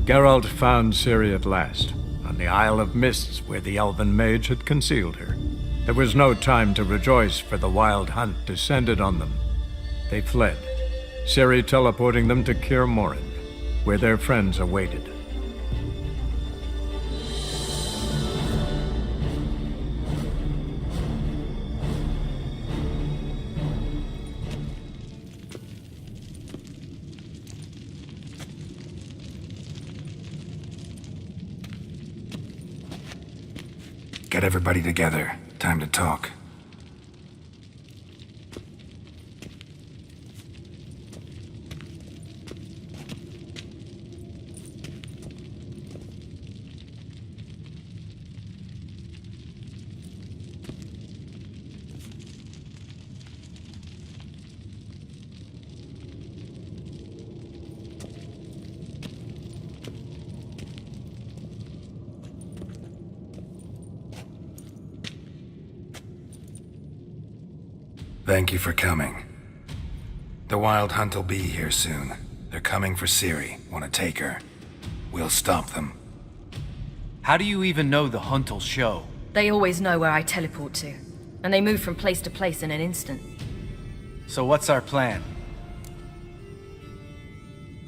Geralt found Ciri at last, on the Isle of Mists where the elven mage had concealed her. There was no time to rejoice, for the wild hunt descended on them. They fled, Ciri teleporting them to Kaer Morhen, where their friends awaited. Get everybody together. Time to talk. Thank you for coming. The Wild Hunt will be here soon. They're coming for Ciri. Want to take her. We'll stop them. How do you even know the hunt will show? They always know where I teleport to. And they move from place to place in an instant. So what's our plan?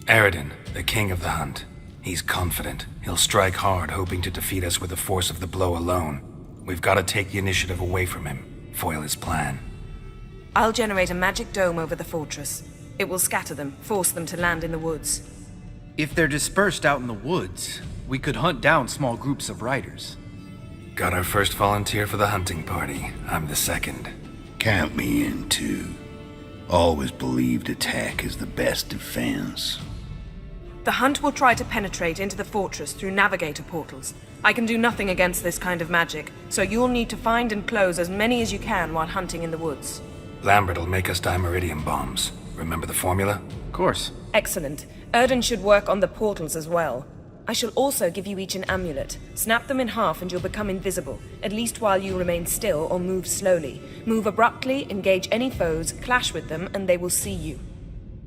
Eredin, the king of the hunt. He's confident. He'll strike hard, hoping to defeat us with the force of the blow alone. We've got to take the initiative away from him. Foil his plan. I'll generate a magic dome over the fortress. It will scatter them, force them to land in the woods. If they're dispersed out in the woods, we could hunt down small groups of riders. Got our first volunteer for the hunting party. I'm the second. Count me in too. Always believed attack is the best defense. The hunt will try to penetrate into the fortress through navigator portals. I can do nothing against this kind of magic, so you'll need to find and close as many as you can while hunting in the woods. Lambert'll make us dimeridium bombs. Remember the formula? Of course. Excellent. Erden should work on the portals as well. I shall also give you each an amulet. Snap them in half and you'll become invisible, at least while you remain still or move slowly. Move abruptly, engage any foes, clash with them, and they will see you.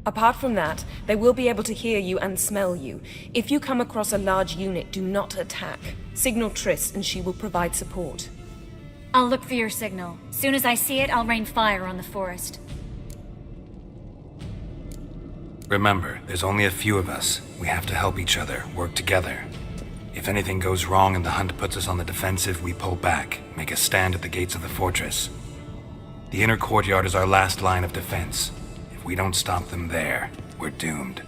Apart from that, they will be able to hear you and smell you. If you come across a large unit, do not attack. Signal Triss and she will provide support. I'll look for your signal. Soon as I see it, I'll rain fire on the forest. Remember, there's only a few of us. We have to help each other, work together. If anything goes wrong and the hunt puts us on the defensive, we pull back, make a stand at the gates of the fortress. The inner courtyard is our last line of defense. If we don't stop them there, we're doomed.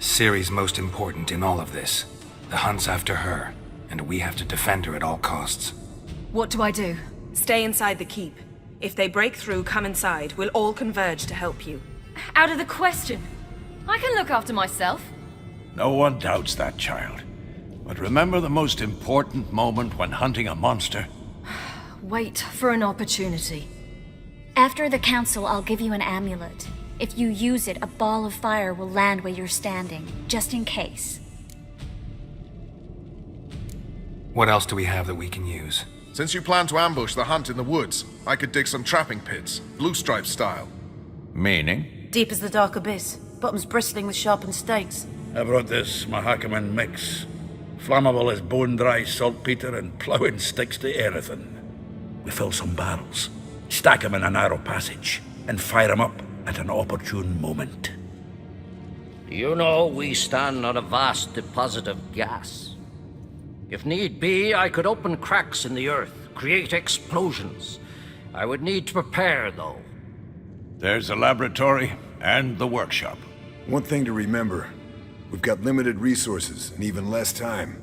Ciri's most important in all of this. The hunt's after her, and we have to defend her at all costs. What do I do? Stay inside the keep. If they break through, come inside. We'll all converge to help you. Out of the question. I can look after myself. No one doubts that, child. But remember the most important moment when hunting a monster? Wait for an opportunity. After the council, I'll give you an amulet. If you use it, a ball of fire will land where you're standing, just in case. What else do we have that we can use? Since you plan to ambush the hunt in the woods, I could dig some trapping pits, blue stripe style. Meaning? Deep as the dark abyss, bottoms bristling with sharpened stakes. I brought this Mahakaman mix. Flammable as bone-dry saltpeter and ploughing sticks to anything. We fill some barrels, stack them in a narrow passage, and fire them up at an opportune moment. You know, we stand on a vast deposit of gas. If need be, I could open cracks in the earth, create explosions. I would need to prepare, though. There's the laboratory and the workshop. One thing to remember, we've got limited resources and even less time.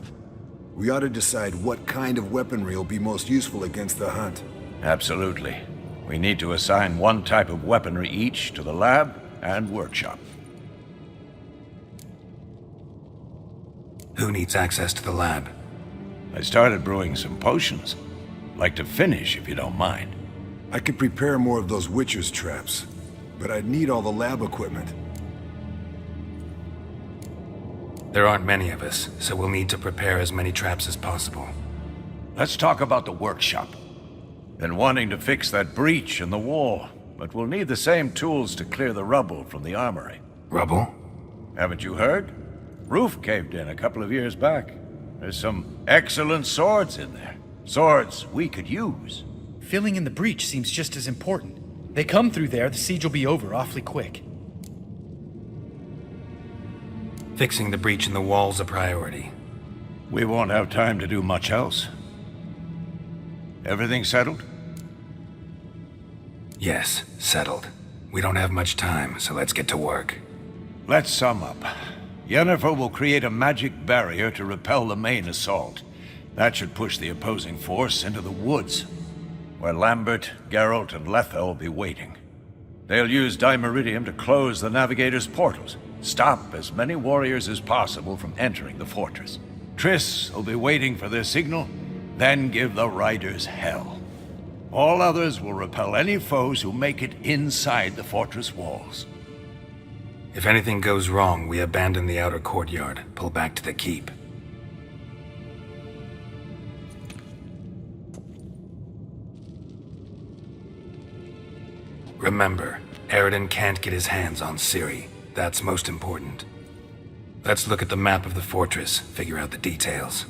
We ought to decide what kind of weaponry will be most useful against the hunt. Absolutely. We need to assign one type of weaponry each to the lab and workshop. Who needs access to the lab? I started brewing some potions. Like to finish, if you don't mind. I could prepare more of those Witcher's traps, but I'd need all the lab equipment. There aren't many of us, so we'll need to prepare as many traps as possible. Let's talk about the workshop. Been wanting to fix that breach in the wall, but we'll need the same tools to clear the rubble from the armory. Rubble? Haven't you heard? Roof caved in a couple of years back. There's some excellent swords in there. Swords we could use. Filling in the breach seems just as important. They come through there, the siege will be over awfully quick. Fixing the breach in the wall's a priority. We won't have time to do much else. Everything settled? Yes, settled. We don't have much time, so let's get to work. Let's sum up. Yenefer will create a magic barrier to repel the main assault. That should push the opposing force into the woods, where Lambert, Geralt, and Letha will be waiting. They'll use Dimeridium to close the Navigator's portals, stop as many warriors as possible from entering the fortress. Triss will be waiting for their signal, then give the riders hell. All others will repel any foes who make it inside the fortress walls. If anything goes wrong, we abandon the outer courtyard, pull back to the keep. Remember, Aridin can't get his hands on Ciri. That's most important. Let's look at the map of the fortress, figure out the details.